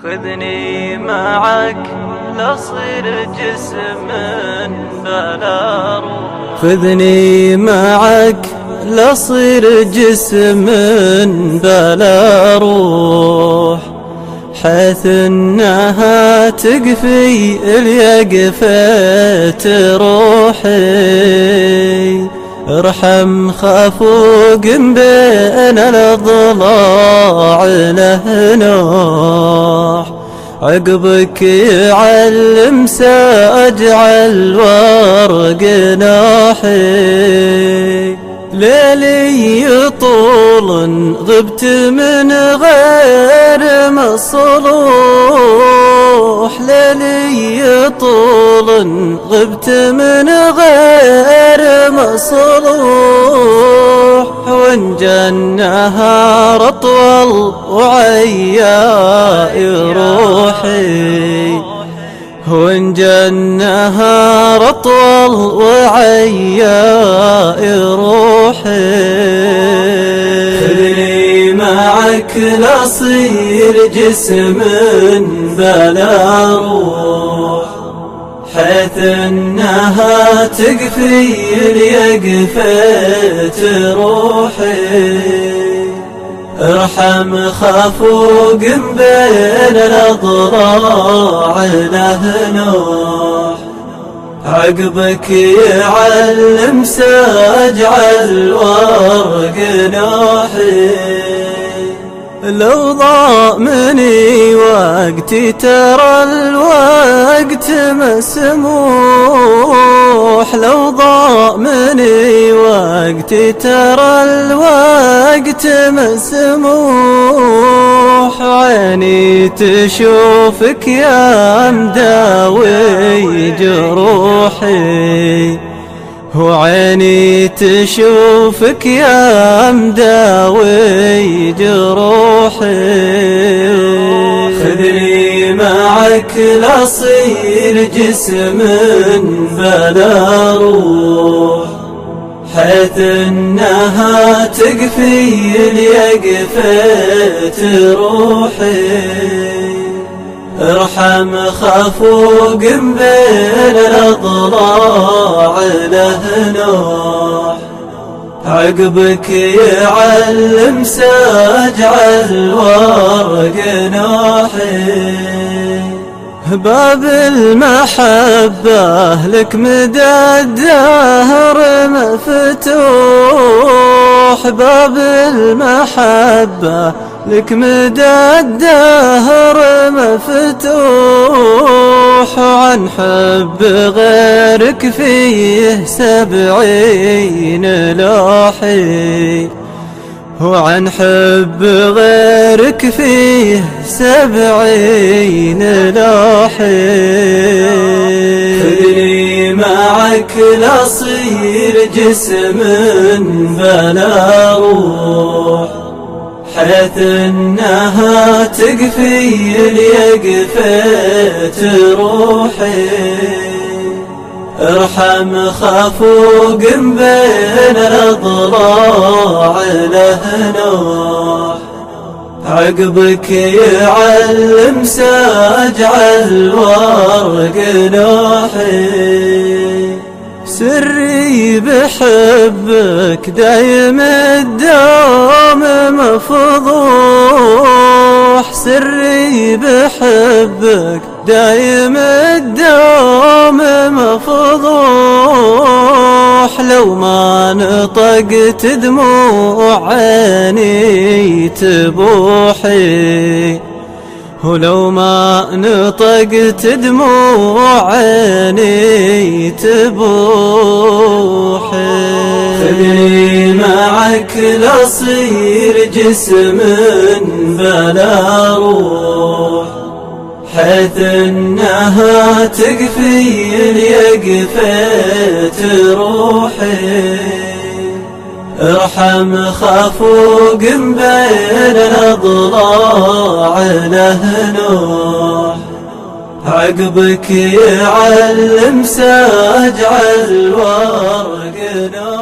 خذني معك لأصير جسم بلا روح. خذني معك لأصير جسم بلا روح، حيث انها تقفي اليقفة روحي. ارحم خفوق بين الاضلاع له نوح، عقبك يعلم ساجعل ورق ناحي. ليلي طول غبت من غير مصلوح، ليلي طول غبت من غير مصلوح. وان جا النهار اطول وعياء روحي، وان جا النهار اطول وعياء روحي. خذني معك لأصير جسم بلا روح، حيث انها تقفي اليقفة روحي. ارحم خفوق بين الاضلاع له نوح، عقبك يعلم ساجعل ورق ناحي. لو ضاع مني وقتي ترى الوقت مسموح، لو ضاع مني وقتي ترى الوقت مسموح. عيني تشوفك يا مداوي جروحي، وعيني تشوفك يا مداوي جروحي. خذني معك لأصير جسم بلا روح، حيث انها تقفي اليقفة روحي. ارحم خفوق بين الاضلاع له نوح، عقبك يعلم ساجعل ورق ناحي. باب المحبة لك مدى الدهر مفتوح، باب المحبة لك مدى الدهر مفتوح. عن حب غيرك فيه 70 لوحي، وعن حب غيرك فيه 70 لوحي. خذني معك لأصير جسم بلا روح، حيث انها تقفي اليقفة روحي. ارحم خفوق بين الاضلاع له نوح، عقبك يعلم ساجعل ورق ناحي. سري بحبك دايم الدوم مفضوح، سري بحبك دايم الدوم مفضوح. لو ما نطقت دموع عيني تبوحي، ولو ما نطقت دموع عيني تبوحي. خذني معك لأصير جسم بلا روح، حيث انها تقفي اليقفة روحي. ارحم خفوق بين الاضلاع له نوح، عقبك يعلم ساجعل ورق ناحي.